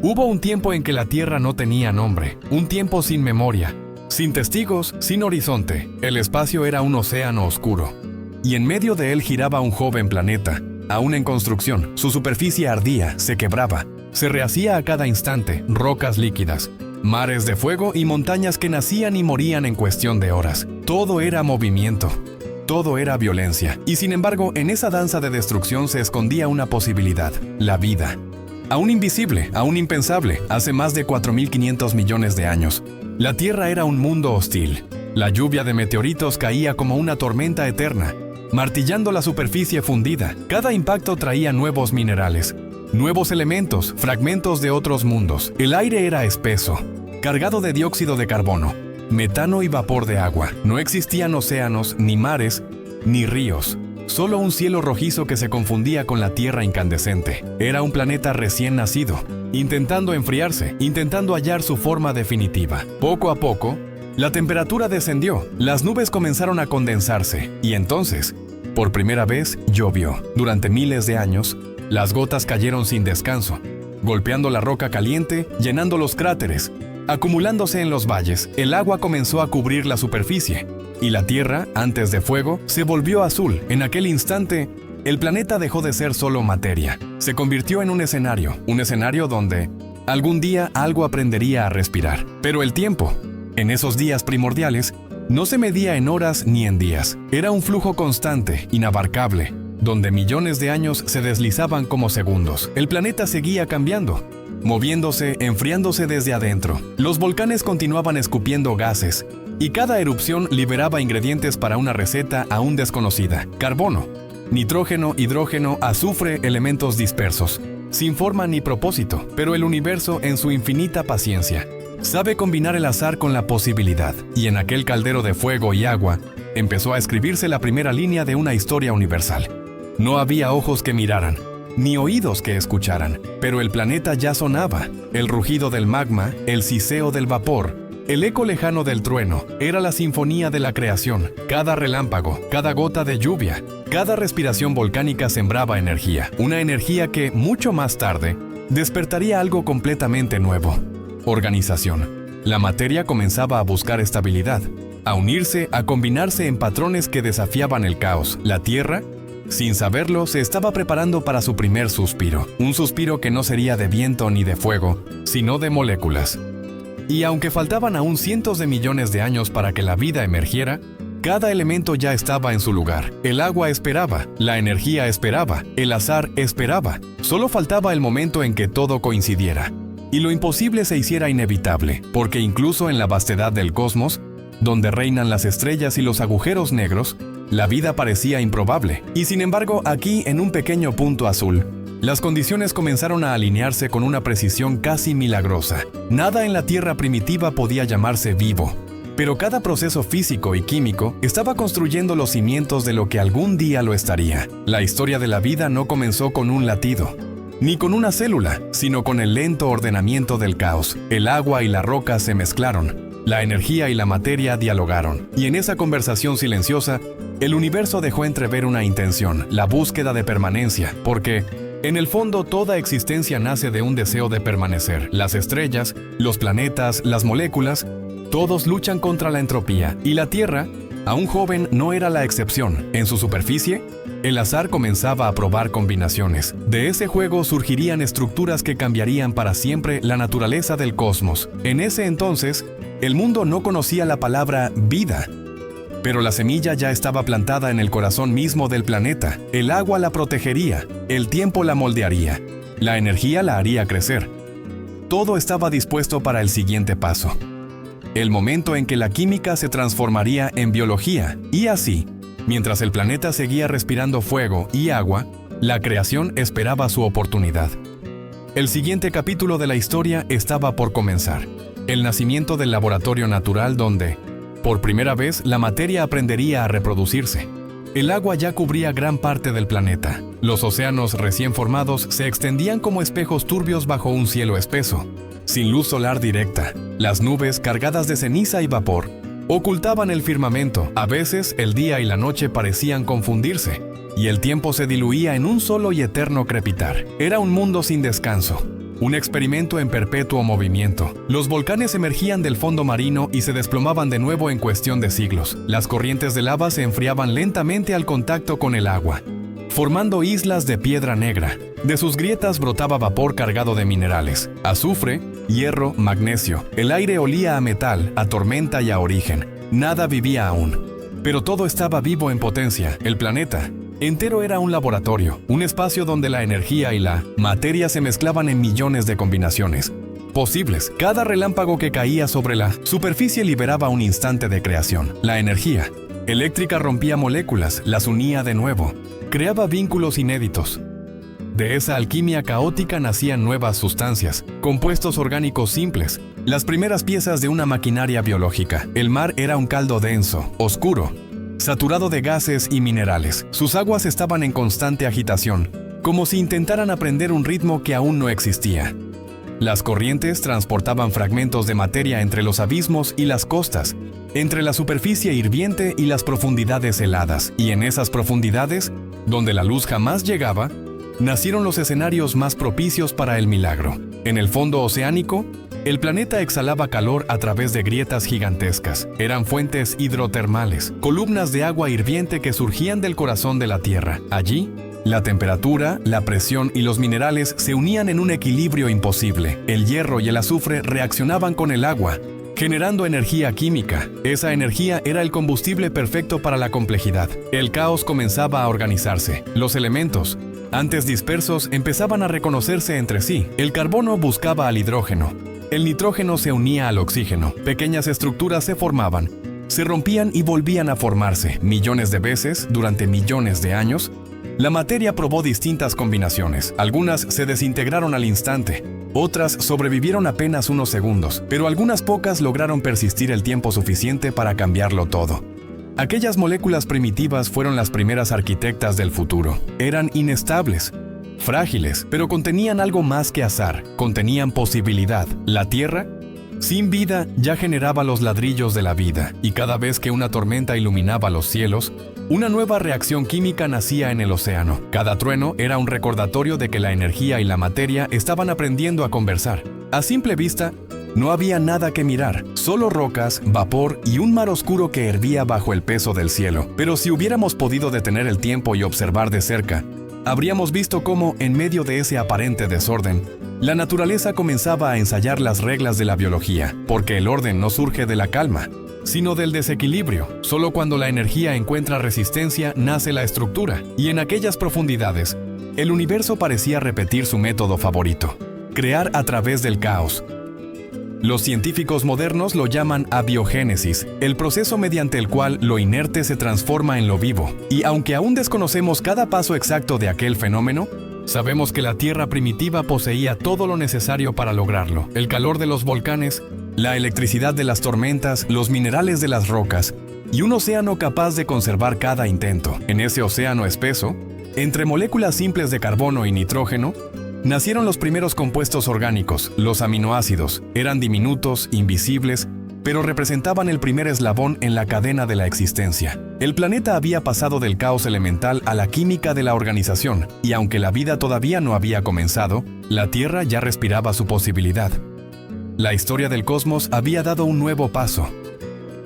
Hubo un tiempo en que la Tierra no tenía nombre, un tiempo sin memoria, sin testigos, sin horizonte. El espacio era un océano oscuro. Y en medio de él giraba un joven planeta, aún en construcción. Su superficie ardía, se quebraba, se rehacía a cada instante, rocas líquidas, mares de fuego y montañas que nacían y morían en cuestión de horas. Todo era movimiento, todo era violencia. Y sin embargo, en esa danza de destrucción se escondía una posibilidad: la vida. Aún invisible, aún impensable, hace más de 4.500 millones de años. La Tierra era un mundo hostil. La lluvia de meteoritos caía como una tormenta eterna, martillando la superficie fundida. Cada impacto traía nuevos minerales, nuevos elementos, fragmentos de otros mundos. El aire era espeso, cargado de dióxido de carbono, metano y vapor de agua. No existían océanos, ni mares, ni ríos. Solo un cielo rojizo que se confundía con la tierra incandescente. Era un planeta recién nacido, intentando enfriarse, intentando hallar su forma definitiva. Poco a poco, la temperatura descendió, las nubes comenzaron a condensarse, y entonces, por primera vez, llovió. Durante miles de años, las gotas cayeron sin descanso, golpeando la roca caliente, llenando los cráteres, acumulándose en los valles. El agua comenzó a cubrir la superficie, y la Tierra, antes de fuego, se volvió azul. En aquel instante, el planeta dejó de ser solo materia. Se convirtió en un escenario donde algún día algo aprendería a respirar. Pero el tiempo, en esos días primordiales, no se medía en horas ni en días. Era un flujo constante, inabarcable, donde millones de años se deslizaban como segundos. El planeta seguía cambiando, moviéndose, enfriándose desde adentro. Los volcanes continuaban escupiendo gases, y cada erupción liberaba ingredientes para una receta aún desconocida: carbono, nitrógeno, hidrógeno, azufre, elementos dispersos, sin forma ni propósito. Pero el universo, en su infinita paciencia, sabe combinar el azar con la posibilidad. Y en aquel caldero de fuego y agua, empezó a escribirse la primera línea de una historia universal. No había ojos que miraran, ni oídos que escucharan, pero el planeta ya sonaba. El rugido del magma, el siseo del vapor, el eco lejano del trueno, era la sinfonía de la creación. Cada relámpago, cada gota de lluvia, cada respiración volcánica sembraba energía. Una energía que, mucho más tarde, despertaría algo completamente nuevo: organización. La materia comenzaba a buscar estabilidad, a unirse, a combinarse en patrones que desafiaban el caos. La Tierra, sin saberlo, se estaba preparando para su primer suspiro. Un suspiro que no sería de viento ni de fuego, sino de moléculas. Y aunque faltaban aún cientos de millones de años para que la vida emergiera, cada elemento ya estaba en su lugar. El agua esperaba, la energía esperaba, el azar esperaba. Solo faltaba el momento en que todo coincidiera, y lo imposible se hiciera inevitable, porque incluso en la vastedad del cosmos, donde reinan las estrellas y los agujeros negros, la vida parecía improbable. Y sin embargo, aquí, en un pequeño punto azul, las condiciones comenzaron a alinearse con una precisión casi milagrosa. Nada en la Tierra primitiva podía llamarse vivo, pero cada proceso físico y químico estaba construyendo los cimientos de lo que algún día lo estaría. La historia de la vida no comenzó con un latido, ni con una célula, sino con el lento ordenamiento del caos. El agua y la roca se mezclaron, la energía y la materia dialogaron, y en esa conversación silenciosa, el universo dejó entrever una intención: la búsqueda de permanencia, porque en el fondo, toda existencia nace de un deseo de permanecer. Las estrellas, los planetas, las moléculas, todos luchan contra la entropía. Y la Tierra, aún joven, no era la excepción. En su superficie, el azar comenzaba a probar combinaciones. De ese juego surgirían estructuras que cambiarían para siempre la naturaleza del cosmos. En ese entonces, el mundo no conocía la palabra vida, pero la semilla ya estaba plantada en el corazón mismo del planeta. El agua la protegería, el tiempo la moldearía, la energía la haría crecer. Todo estaba dispuesto para el siguiente paso: el momento en que la química se transformaría en biología. Y así, mientras el planeta seguía respirando fuego y agua, la creación esperaba su oportunidad. El siguiente capítulo de la historia estaba por comenzar: el nacimiento del laboratorio natural donde, por primera vez, la materia aprendería a reproducirse. El agua ya cubría gran parte del planeta. Los océanos recién formados se extendían como espejos turbios bajo un cielo espeso, sin luz solar directa. Las nubes, cargadas de ceniza y vapor, ocultaban el firmamento. A veces, el día y la noche parecían confundirse, y el tiempo se diluía en un solo y eterno crepitar. Era un mundo sin descanso, un experimento en perpetuo movimiento. Los volcanes emergían del fondo marino y se desplomaban de nuevo en cuestión de siglos. Las corrientes de lava se enfriaban lentamente al contacto con el agua, formando islas de piedra negra. De sus grietas brotaba vapor cargado de minerales, azufre, hierro, magnesio. El aire olía a metal, a tormenta y a origen. Nada vivía aún, pero todo estaba vivo en potencia. El planeta entero era un laboratorio, un espacio donde la energía y la materia se mezclaban en millones de combinaciones posibles. Cada relámpago que caía sobre la superficie liberaba un instante de creación. La energía eléctrica rompía moléculas, las unía de nuevo, creaba vínculos inéditos. De esa alquimia caótica nacían nuevas sustancias, compuestos orgánicos simples, las primeras piezas de una maquinaria biológica. El mar era un caldo denso, oscuro, saturado de gases y minerales. Sus aguas estaban en constante agitación, como si intentaran aprender un ritmo que aún no existía. Las corrientes transportaban fragmentos de materia entre los abismos y las costas, entre la superficie hirviente y las profundidades heladas. Y en esas profundidades, donde la luz jamás llegaba, nacieron los escenarios más propicios para el milagro. En el fondo oceánico, el planeta exhalaba calor a través de grietas gigantescas. Eran fuentes hidrotermales, columnas de agua hirviente que surgían del corazón de la Tierra. Allí, la temperatura, la presión y los minerales se unían en un equilibrio imposible. El hierro y el azufre reaccionaban con el agua, generando energía química. Esa energía era el combustible perfecto para la complejidad. El caos comenzaba a organizarse. Los elementos, antes dispersos, empezaban a reconocerse entre sí. El carbono buscaba al hidrógeno. El nitrógeno se unía al oxígeno. Pequeñas estructuras se formaban, se rompían y volvían a formarse. Millones de veces, durante millones de años, la materia probó distintas combinaciones. Algunas se desintegraron al instante, otras sobrevivieron apenas unos segundos, pero algunas pocas lograron persistir el tiempo suficiente para cambiarlo todo. Aquellas moléculas primitivas fueron las primeras arquitectas del futuro. Eran inestables, frágiles, pero contenían algo más que azar, contenían posibilidad. La Tierra, sin vida, ya generaba los ladrillos de la vida, y cada vez que una tormenta iluminaba los cielos, una nueva reacción química nacía en el océano. Cada trueno era un recordatorio de que la energía y la materia estaban aprendiendo a conversar. A simple vista, no había nada que mirar, solo rocas, vapor y un mar oscuro que hervía bajo el peso del cielo. Pero si hubiéramos podido detener el tiempo y observar de cerca, habríamos visto cómo, en medio de ese aparente desorden, la naturaleza comenzaba a ensayar las reglas de la biología, porque el orden no surge de la calma, sino del desequilibrio. Solo cuando la energía encuentra resistencia nace la estructura, y en aquellas profundidades, el universo parecía repetir su método favorito: crear a través del caos. Los científicos modernos lo llaman abiogénesis, el proceso mediante el cual lo inerte se transforma en lo vivo. Y aunque aún desconocemos cada paso exacto de aquel fenómeno, sabemos que la Tierra primitiva poseía todo lo necesario para lograrlo: el calor de los volcanes, la electricidad de las tormentas, los minerales de las rocas, y un océano capaz de conservar cada intento. En ese océano espeso, entre moléculas simples de carbono y nitrógeno, nacieron los primeros compuestos orgánicos. Los aminoácidos eran diminutos, invisibles, pero representaban el primer eslabón en la cadena de la existencia. El planeta había pasado del caos elemental a la química de la organización, y aunque la vida todavía no había comenzado, la Tierra ya respiraba su posibilidad. La historia del cosmos había dado un nuevo paso.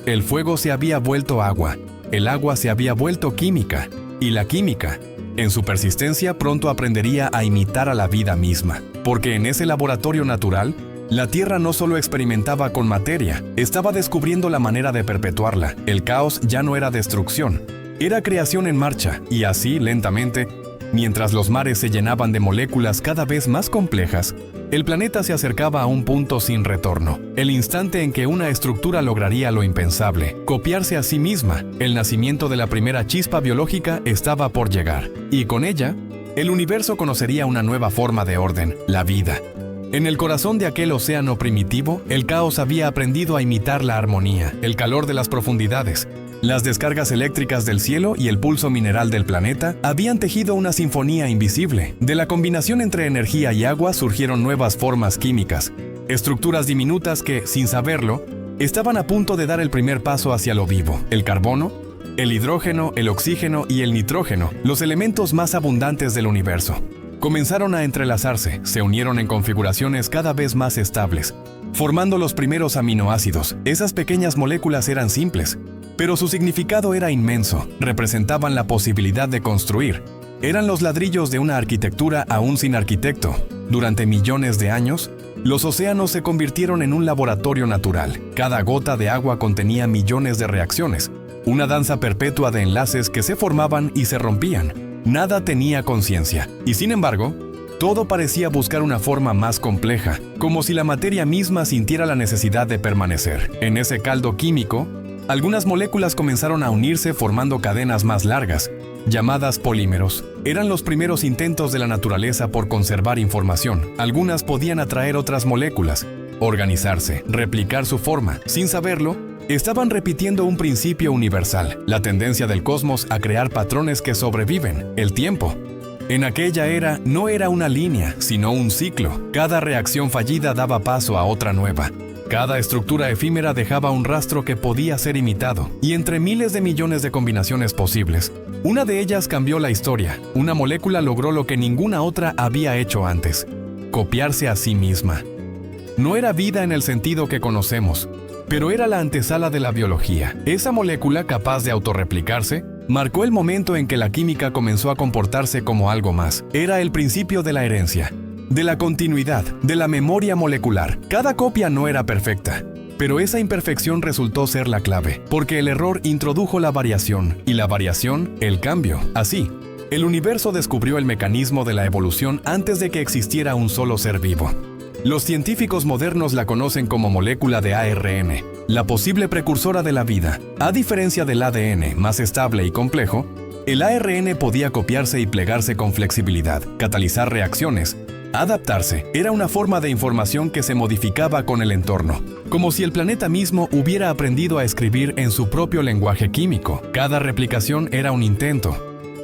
El fuego se había vuelto agua, el agua se había vuelto química, y la química, en su persistencia, pronto aprendería a imitar a la vida misma. Porque en ese laboratorio natural, la Tierra no solo experimentaba con materia, estaba descubriendo la manera de perpetuarla. El caos ya no era destrucción, era creación en marcha, y así, lentamente, mientras los mares se llenaban de moléculas cada vez más complejas, el planeta se acercaba a un punto sin retorno. El instante en que una estructura lograría lo impensable, copiarse a sí misma. El nacimiento de la primera chispa biológica estaba por llegar, y con ella, el universo conocería una nueva forma de orden: la vida. En el corazón de aquel océano primitivo, el caos había aprendido a imitar la armonía, el calor de las profundidades. Las descargas eléctricas del cielo y el pulso mineral del planeta habían tejido una sinfonía invisible. De la combinación entre energía y agua surgieron nuevas formas químicas, estructuras diminutas que, sin saberlo, estaban a punto de dar el primer paso hacia lo vivo. El carbono, el hidrógeno, el oxígeno y el nitrógeno, los elementos más abundantes del universo, comenzaron a entrelazarse, se unieron en configuraciones cada vez más estables, formando los primeros aminoácidos. Esas pequeñas moléculas eran simples, pero su significado era inmenso. Representaban la posibilidad de construir. Eran los ladrillos de una arquitectura aún sin arquitecto. Durante millones de años, los océanos se convirtieron en un laboratorio natural. Cada gota de agua contenía millones de reacciones, una danza perpetua de enlaces que se formaban y se rompían. Nada tenía conciencia, y sin embargo, todo parecía buscar una forma más compleja, como si la materia misma sintiera la necesidad de permanecer. En ese caldo químico, algunas moléculas comenzaron a unirse formando cadenas más largas, llamadas polímeros. Eran los primeros intentos de la naturaleza por conservar información. Algunas podían atraer otras moléculas, organizarse, replicar su forma. Sin saberlo, estaban repitiendo un principio universal, la tendencia del cosmos a crear patrones que sobreviven, el tiempo. En aquella era no era una línea, sino un ciclo. Cada reacción fallida daba paso a otra nueva. Cada estructura efímera dejaba un rastro que podía ser imitado, y entre miles de millones de combinaciones posibles, una de ellas cambió la historia. Una molécula logró lo que ninguna otra había hecho antes: copiarse a sí misma. No era vida en el sentido que conocemos, pero era la antesala de la biología. Esa molécula, capaz de autorreplicarse, marcó el momento en que la química comenzó a comportarse como algo más. Era el principio de la herencia, de la continuidad, de la memoria molecular. Cada copia no era perfecta, pero esa imperfección resultó ser la clave, porque el error introdujo la variación, y la variación, el cambio. Así, el universo descubrió el mecanismo de la evolución antes de que existiera un solo ser vivo. Los científicos modernos la conocen como molécula de ARN, la posible precursora de la vida. A diferencia del ADN, más estable y complejo, el ARN podía copiarse y plegarse con flexibilidad, catalizar reacciones, adaptarse. Era una forma de información que se modificaba con el entorno, como si el planeta mismo hubiera aprendido a escribir en su propio lenguaje químico. Cada replicación era un intento,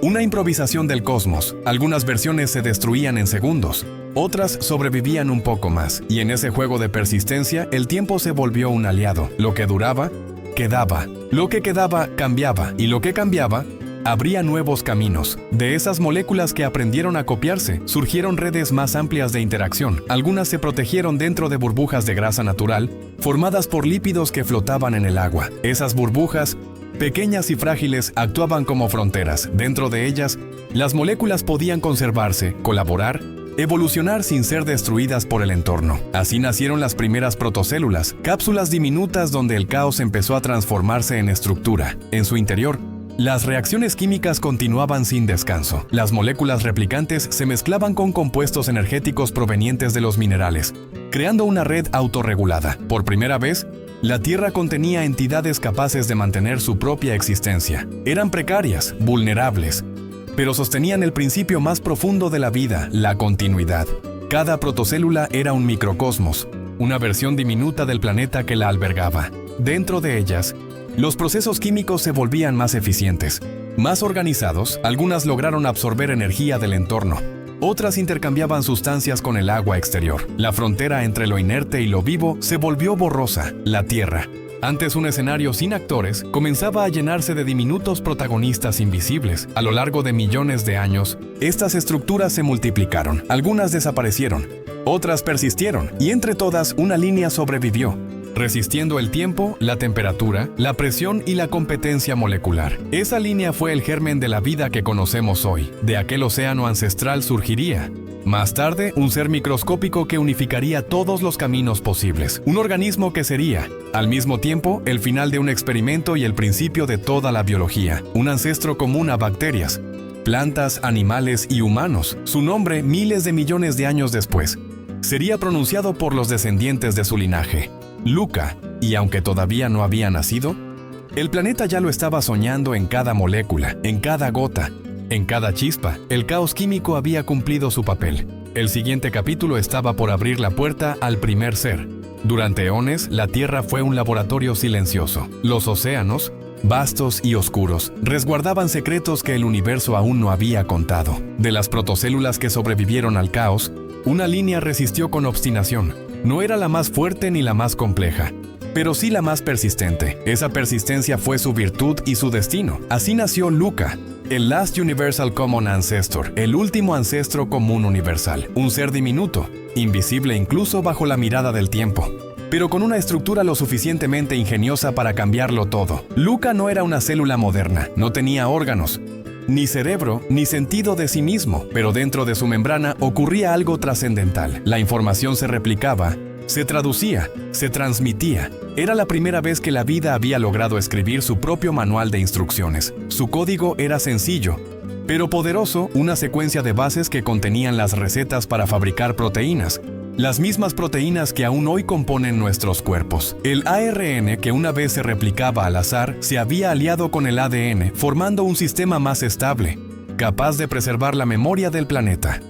una improvisación del cosmos. Algunas versiones se destruían en segundos, otras sobrevivían un poco más, y en ese juego de persistencia, el tiempo se volvió un aliado. Lo que duraba, quedaba. Lo que quedaba, cambiaba, y lo que cambiaba, abría nuevos caminos. De esas moléculas que aprendieron a copiarse, surgieron redes más amplias de interacción. Algunas se protegieron dentro de burbujas de grasa natural, formadas por lípidos que flotaban en el agua. Esas burbujas, pequeñas y frágiles, actuaban como fronteras. Dentro de ellas, las moléculas podían conservarse, colaborar, evolucionar sin ser destruidas por el entorno. Así nacieron las primeras protocélulas, cápsulas diminutas donde el caos empezó a transformarse en estructura. En su interior, las reacciones químicas continuaban sin descanso. Las moléculas replicantes se mezclaban con compuestos energéticos provenientes de los minerales, creando una red autorregulada. Por primera vez, la Tierra contenía entidades capaces de mantener su propia existencia. Eran precarias, vulnerables, pero sostenían el principio más profundo de la vida, la continuidad. Cada protocélula era un microcosmos, una versión diminuta del planeta que la albergaba. Dentro de ellas, los procesos químicos se volvían más eficientes, más organizados. Algunas lograron absorber energía del entorno, otras intercambiaban sustancias con el agua exterior. La frontera entre lo inerte y lo vivo se volvió borrosa. La Tierra, antes un escenario sin actores, comenzaba a llenarse de diminutos protagonistas invisibles. A lo largo de millones de años, estas estructuras se multiplicaron. Algunas desaparecieron, otras persistieron, y entre todas una línea sobrevivió, resistiendo el tiempo, la temperatura, la presión y la competencia molecular. Esa línea fue el germen de la vida que conocemos hoy. De aquel océano ancestral surgiría, más tarde, un ser microscópico que unificaría todos los caminos posibles. Un organismo que sería, al mismo tiempo, el final de un experimento y el principio de toda la biología. Un ancestro común a bacterias, plantas, animales y humanos. Su nombre, miles de millones de años después, sería pronunciado por los descendientes de su linaje, Luca. Y aunque todavía no había nacido, el planeta ya lo estaba soñando en cada molécula, en cada gota, en cada chispa. El caos químico había cumplido su papel. El siguiente capítulo estaba por abrir la puerta al primer ser. Durante eones, la Tierra fue un laboratorio silencioso. Los océanos, vastos y oscuros, resguardaban secretos que el universo aún no había contado. De las protocélulas que sobrevivieron al caos, una línea resistió con obstinación. No era la más fuerte ni la más compleja, pero sí la más persistente. Esa persistencia fue su virtud y su destino. Así nació Luca, el Last Universal Common Ancestor, el último ancestro común universal. Un ser diminuto, invisible incluso bajo la mirada del tiempo, pero con una estructura lo suficientemente ingeniosa para cambiarlo todo. Luca no era una célula moderna, no tenía órganos, ni cerebro, ni sentido de sí mismo, pero dentro de su membrana ocurría algo trascendental. La información se replicaba, se traducía, se transmitía. Era la primera vez que la vida había logrado escribir su propio manual de instrucciones. Su código era sencillo, pero poderoso, una secuencia de bases que contenían las recetas para fabricar proteínas, las mismas proteínas que aún hoy componen nuestros cuerpos. El ARN, que una vez se replicaba al azar, se había aliado con el ADN, formando un sistema más estable, capaz de preservar la memoria del planeta.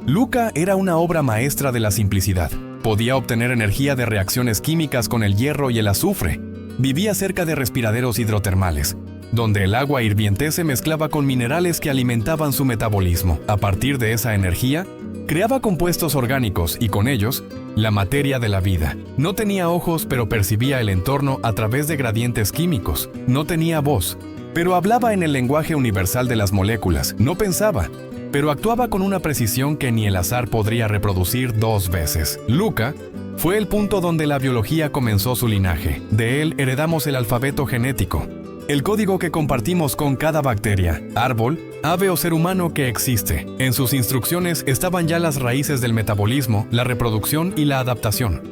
Luca era una obra maestra de la simplicidad. Podía obtener energía de reacciones químicas con el hierro y el azufre. Vivía cerca de respiraderos hidrotermales, donde el agua hirviente se mezclaba con minerales que alimentaban su metabolismo. A partir de esa energía, creaba compuestos orgánicos y con ellos, la materia de la vida. No tenía ojos, pero percibía el entorno a través de gradientes químicos. No tenía voz, pero hablaba en el lenguaje universal de las moléculas. No pensaba, pero actuaba con una precisión que ni el azar podría reproducir 2 veces. Luca fue el punto donde la biología comenzó su linaje. De él heredamos el alfabeto genético, el código que compartimos con cada bacteria, árbol, ave o ser humano que existe. En sus instrucciones estaban ya las raíces del metabolismo, la reproducción y la adaptación.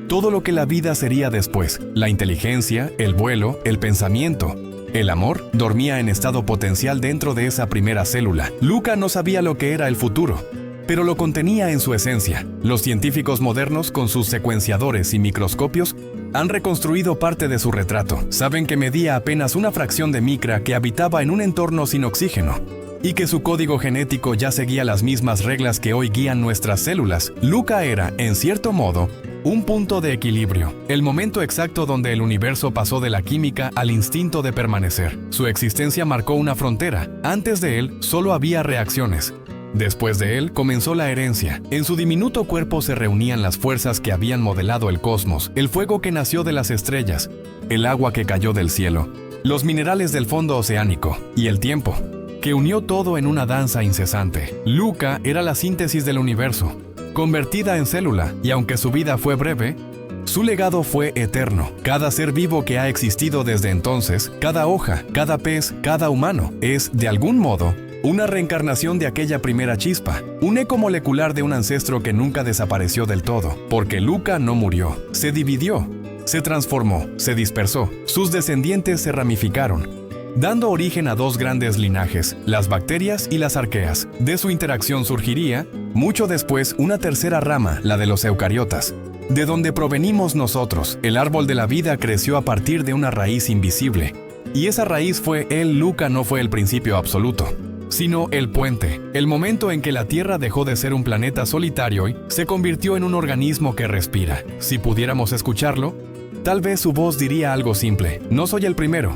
Todo lo que la vida sería después, la inteligencia, el vuelo, el pensamiento, el amor, dormía en estado potencial dentro de esa primera célula. Luca no sabía lo que era el futuro, pero lo contenía en su esencia. Los científicos modernos, con sus secuenciadores y microscopios, han reconstruido parte de su retrato. Saben que medía apenas una fracción de micra, que habitaba en un entorno sin oxígeno, y que su código genético ya seguía las mismas reglas que hoy guían nuestras células. Luca era, en cierto modo, un punto de equilibrio, el momento exacto donde el universo pasó de la química al instinto de permanecer. Su existencia marcó una frontera. Antes de él, solo había reacciones. Después de él, comenzó la herencia. En su diminuto cuerpo se reunían las fuerzas que habían modelado el cosmos, el fuego que nació de las estrellas, el agua que cayó del cielo, los minerales del fondo oceánico y el tiempo, que unió todo en una danza incesante. Luca era la síntesis del universo, convertida en célula, y aunque su vida fue breve, su legado fue eterno. Cada ser vivo que ha existido desde entonces, cada hoja, cada pez, cada humano, es, de algún modo, una reencarnación de aquella primera chispa, un eco molecular de un ancestro que nunca desapareció del todo, porque Luca no murió, se dividió, se transformó, se dispersó. Sus descendientes se ramificaron, dando origen a 2 grandes linajes, las bacterias y las arqueas. De su interacción surgiría, mucho después, una tercera rama, la de los eucariotas, de donde provenimos nosotros. El árbol de la vida creció a partir de una raíz invisible, y esa raíz fue él. Luca no fue el principio absoluto, sino el puente, el momento en que la Tierra dejó de ser un planeta solitario y se convirtió en un organismo que respira. Si pudiéramos escucharlo, tal vez su voz diría algo simple: no soy el primero,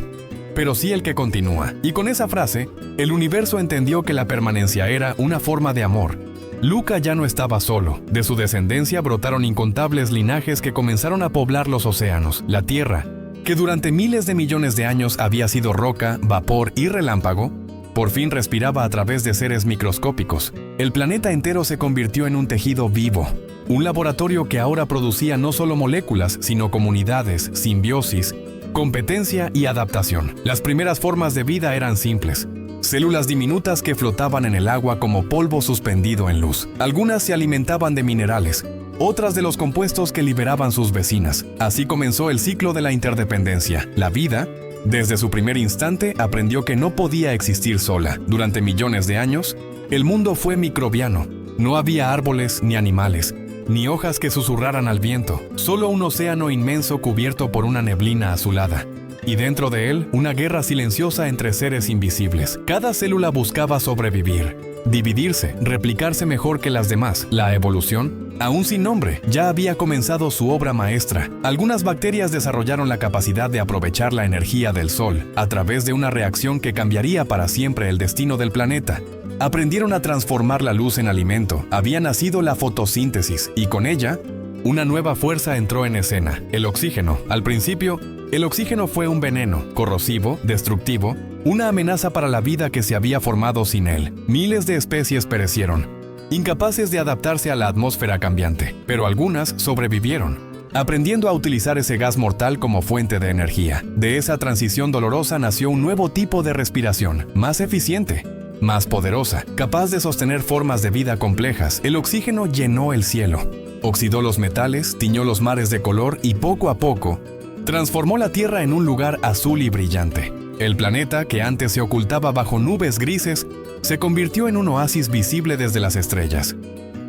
pero sí el que continúa. Y con esa frase, el universo entendió que la permanencia era una forma de amor. Luca ya no estaba solo. De su descendencia brotaron incontables linajes que comenzaron a poblar los océanos. La Tierra, que durante miles de millones de años había sido roca, vapor y relámpago, por fin respiraba a través de seres microscópicos. El planeta entero se convirtió en un tejido vivo, un laboratorio que ahora producía no solo moléculas, sino comunidades, simbiosis, competencia y adaptación. Las primeras formas de vida eran simples: células diminutas que flotaban en el agua como polvo suspendido en luz. Algunas se alimentaban de minerales, otras de los compuestos que liberaban sus vecinas. Así comenzó el ciclo de la interdependencia. La vida, desde su primer instante, aprendió que no podía existir sola. Durante millones de años, el mundo fue microbiano. No había árboles ni animales, ni hojas que susurraran al viento, solo un océano inmenso cubierto por una neblina azulada. Y dentro de él, una guerra silenciosa entre seres invisibles. Cada célula buscaba sobrevivir, dividirse, replicarse mejor que las demás. La evolución, aún sin nombre, ya había comenzado su obra maestra. Algunas bacterias desarrollaron la capacidad de aprovechar la energía del sol a través de una reacción que cambiaría para siempre el destino del planeta. Aprendieron a transformar la luz en alimento. Había nacido la fotosíntesis y con ella, una nueva fuerza entró en escena: el oxígeno. Al principio, el oxígeno fue un veneno, corrosivo, destructivo, una amenaza para la vida que se había formado sin él. Miles de especies perecieron, incapaces de adaptarse a la atmósfera cambiante, pero algunas sobrevivieron, aprendiendo a utilizar ese gas mortal como fuente de energía. De esa transición dolorosa nació un nuevo tipo de respiración, más eficiente, más poderosa, capaz de sostener formas de vida complejas. El oxígeno llenó el cielo, oxidó los metales, tiñó los mares de color y poco a poco transformó la Tierra en un lugar azul y brillante. El planeta, que antes se ocultaba bajo nubes grises, se convirtió en un oasis visible desde las estrellas.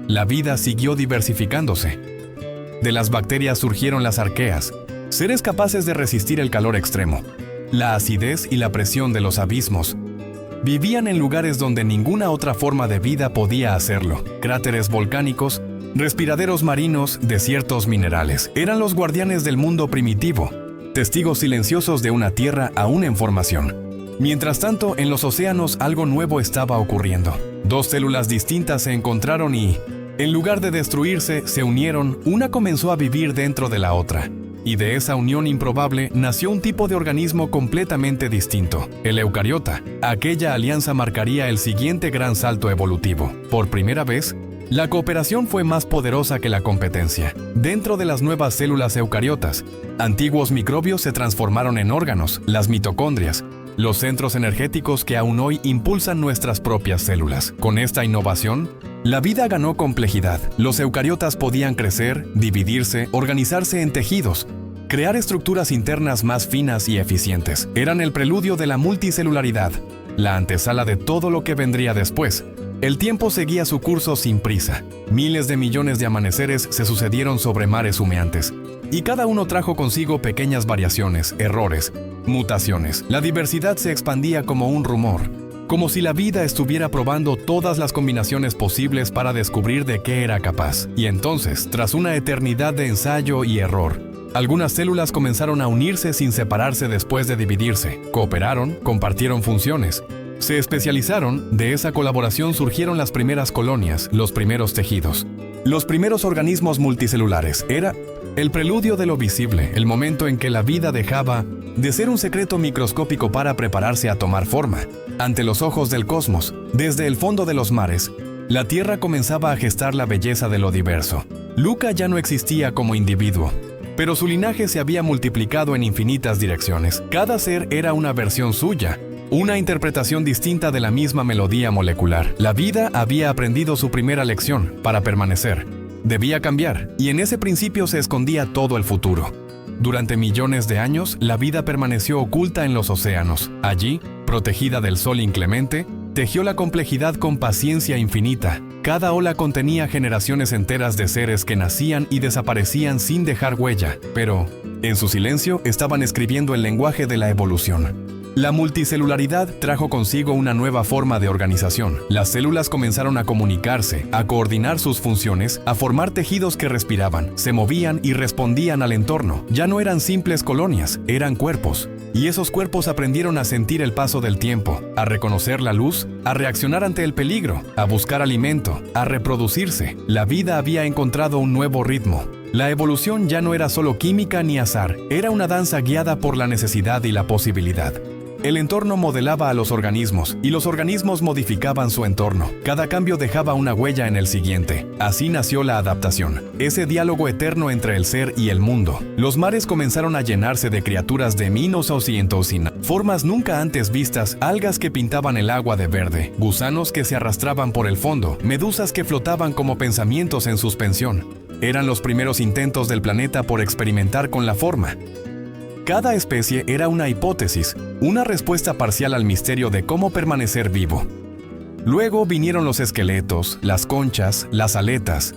La vida siguió diversificándose. De las bacterias surgieron las arqueas, seres capaces de resistir el calor extremo, la acidez y la presión de los abismos. Vivían en lugares donde ninguna otra forma de vida podía hacerlo: cráteres volcánicos, respiraderos marinos, desiertos minerales. Eran los guardianes del mundo primitivo, testigos silenciosos de una Tierra aún en formación. Mientras tanto, en los océanos algo nuevo estaba ocurriendo. Dos células distintas se encontraron y, en lugar de destruirse, se unieron. Una comenzó a vivir dentro de la otra. Y de esa unión improbable nació un tipo de organismo completamente distinto: el eucariota. Aquella alianza marcaría el siguiente gran salto evolutivo. Por primera vez, la cooperación fue más poderosa que la competencia. Dentro de las nuevas células eucariotas, antiguos microbios se transformaron en órganos, las mitocondrias, los centros energéticos que aún hoy impulsan nuestras propias células. Con esta innovación, la vida ganó complejidad. Los eucariotas podían crecer, dividirse, organizarse en tejidos, crear estructuras internas más finas y eficientes. Eran el preludio de la multicelularidad, la antesala de todo lo que vendría después. El tiempo seguía su curso sin prisa. Miles de millones de amaneceres se sucedieron sobre mares humeantes, y cada uno trajo consigo pequeñas variaciones, errores, mutaciones. La diversidad se expandía como un rumor, como si la vida estuviera probando todas las combinaciones posibles para descubrir de qué era capaz. Y entonces, tras una eternidad de ensayo y error, algunas células comenzaron a unirse sin separarse después de dividirse. Cooperaron, compartieron funciones, se especializaron. De esa colaboración surgieron las primeras colonias, los primeros tejidos, los primeros organismos multicelulares. Era el preludio de lo visible, el momento en que la vida dejaba de ser un secreto microscópico para prepararse a tomar forma. Ante los ojos del cosmos, desde el fondo de los mares, la Tierra comenzaba a gestar la belleza de lo diverso. Luca ya no existía como individuo, pero su linaje se había multiplicado en infinitas direcciones. Cada ser era una versión suya, una interpretación distinta de la misma melodía molecular. La vida había aprendido su primera lección: para permanecer, debía cambiar, y en ese principio se escondía todo el futuro. Durante millones de años, la vida permaneció oculta en los océanos. Allí, protegida del sol inclemente, tejió la complejidad con paciencia infinita. Cada ola contenía generaciones enteras de seres que nacían y desaparecían sin dejar huella, pero, en su silencio, estaban escribiendo el lenguaje de la evolución. La multicelularidad trajo consigo una nueva forma de organización. Las células comenzaron a comunicarse, a coordinar sus funciones, a formar tejidos que respiraban, se movían y respondían al entorno. Ya no eran simples colonias, eran cuerpos. Y esos cuerpos aprendieron a sentir el paso del tiempo, a reconocer la luz, a reaccionar ante el peligro, a buscar alimento, a reproducirse. La vida había encontrado un nuevo ritmo. La evolución ya no era solo química ni azar, era una danza guiada por la necesidad y la posibilidad. El entorno modelaba a los organismos, y los organismos modificaban su entorno. Cada cambio dejaba una huella en el siguiente. Así nació la adaptación, ese diálogo eterno entre el ser y el mundo. Los mares comenzaron a llenarse de criaturas de Minosaurientosina, formas nunca antes vistas, algas que pintaban el agua de verde, gusanos que se arrastraban por el fondo, medusas que flotaban como pensamientos en suspensión. Eran los primeros intentos del planeta por experimentar con la forma. Cada especie era una hipótesis, una respuesta parcial al misterio de cómo permanecer vivo. Luego vinieron los esqueletos, las conchas, las aletas,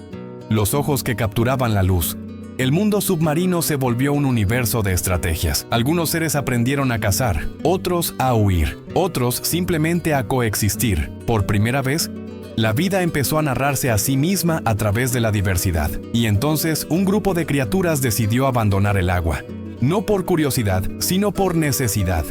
los ojos que capturaban la luz. El mundo submarino se volvió un universo de estrategias. Algunos seres aprendieron a cazar, otros a huir, otros simplemente a coexistir. Por primera vez, la vida empezó a narrarse a sí misma a través de la diversidad. Y entonces un grupo de criaturas decidió abandonar el agua. No por curiosidad, sino por necesidad.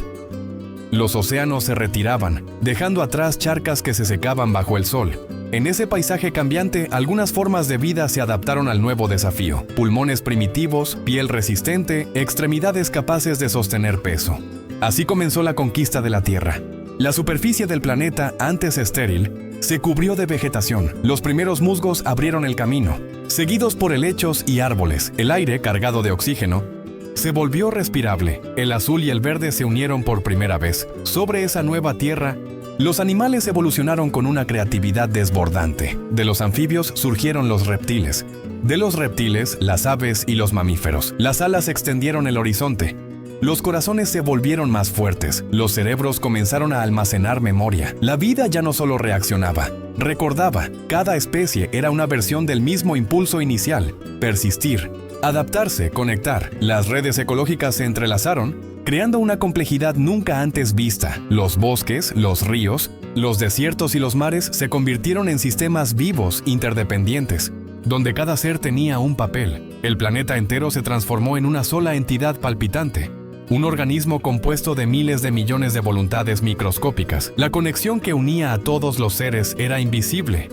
Los océanos se retiraban, dejando atrás charcas que se secaban bajo el sol, En ese paisaje cambiante, algunas formas de vida se adaptaron al nuevo desafío. Pulmones primitivos, piel resistente, extremidades capaces de sostener peso. Así comenzó la conquista de la Tierra. La superficie del planeta, antes estéril, se cubrió de vegetación. Los primeros musgos abrieron el camino, seguidos por helechos y árboles. El aire, cargado de oxígeno, se volvió respirable. El azul y el verde se unieron por primera vez. Sobre esa nueva Tierra, los animales evolucionaron con una creatividad desbordante. De los anfibios surgieron los reptiles. De los reptiles, las aves y los mamíferos. Las alas extendieron el horizonte. Los corazones se volvieron más fuertes. Los cerebros comenzaron a almacenar memoria. La vida ya no solo reaccionaba, recordaba. Cada especie era una versión del mismo impulso inicial: persistir, adaptarse, conectar. Las redes ecológicas se entrelazaron, creando una complejidad nunca antes vista. Los bosques, los ríos, los desiertos y los mares se convirtieron en sistemas vivos, interdependientes, donde cada ser tenía un papel. El planeta entero se transformó en una sola entidad palpitante, un organismo compuesto de miles de millones de voluntades microscópicas. La conexión que unía a todos los seres era invisible,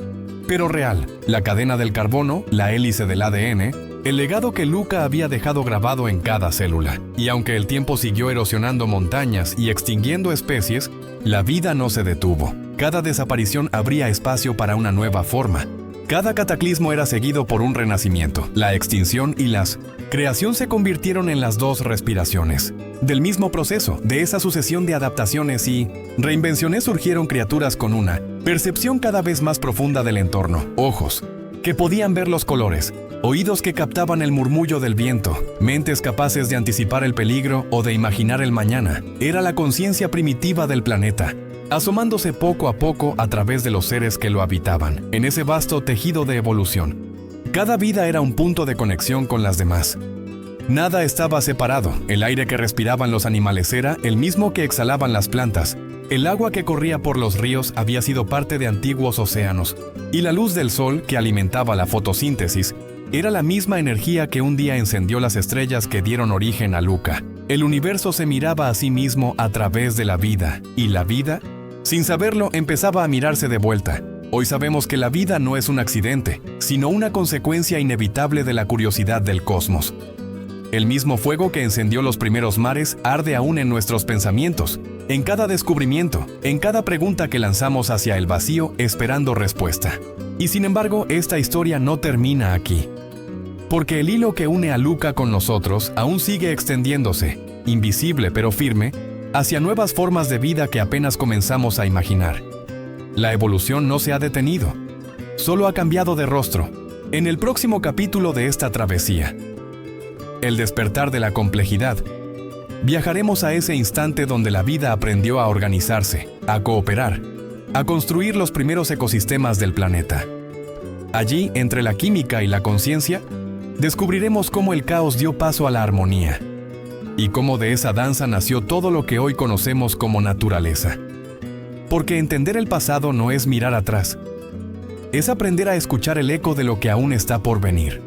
pero real. La cadena del carbono, la hélice del ADN, el legado que Luca había dejado grabado en cada célula. Y aunque el tiempo siguió erosionando montañas y extinguiendo especies, la vida no se detuvo. Cada desaparición abría espacio para una nueva forma. Cada cataclismo era seguido por un renacimiento. La extinción y la creación se convirtieron en las dos respiraciones del mismo proceso. De esa sucesión de adaptaciones y reinvenciones surgieron criaturas con una percepción cada vez más profunda del entorno. Ojos que podían ver los colores, oídos que captaban el murmullo del viento, mentes capaces de anticipar el peligro o de imaginar el mañana. Era la conciencia primitiva del planeta, asomándose poco a poco a través de los seres que lo habitaban. En ese vasto tejido de evolución, cada vida era un punto de conexión con las demás. Nada estaba separado. El aire que respiraban los animales era el mismo que exhalaban las plantas. El agua que corría por los ríos había sido parte de antiguos océanos. Y la luz del sol que alimentaba la fotosíntesis era la misma energía que un día encendió las estrellas que dieron origen a Luca. El universo se miraba a sí mismo a través de la vida. Y la vida, sin saberlo, empezaba a mirarse de vuelta. Hoy sabemos que la vida no es un accidente, sino una consecuencia inevitable de la curiosidad del cosmos. El mismo fuego que encendió los primeros mares arde aún en nuestros pensamientos, en cada descubrimiento, en cada pregunta que lanzamos hacia el vacío esperando respuesta. Y sin embargo, esta historia no termina aquí. Porque el hilo que une a Luca con nosotros aún sigue extendiéndose, invisible pero firme, hacia nuevas formas de vida que apenas comenzamos a imaginar. La evolución no se ha detenido, solo ha cambiado de rostro. En el próximo capítulo de esta travesía, El despertar de la complejidad, viajaremos a ese instante donde la vida aprendió a organizarse, a cooperar, a construir los primeros ecosistemas del planeta. Allí, entre la química y la conciencia, descubriremos cómo el caos dio paso a la armonía y cómo de esa danza nació todo lo que hoy conocemos como naturaleza. Porque entender el pasado no es mirar atrás, es aprender a escuchar el eco de lo que aún está por venir.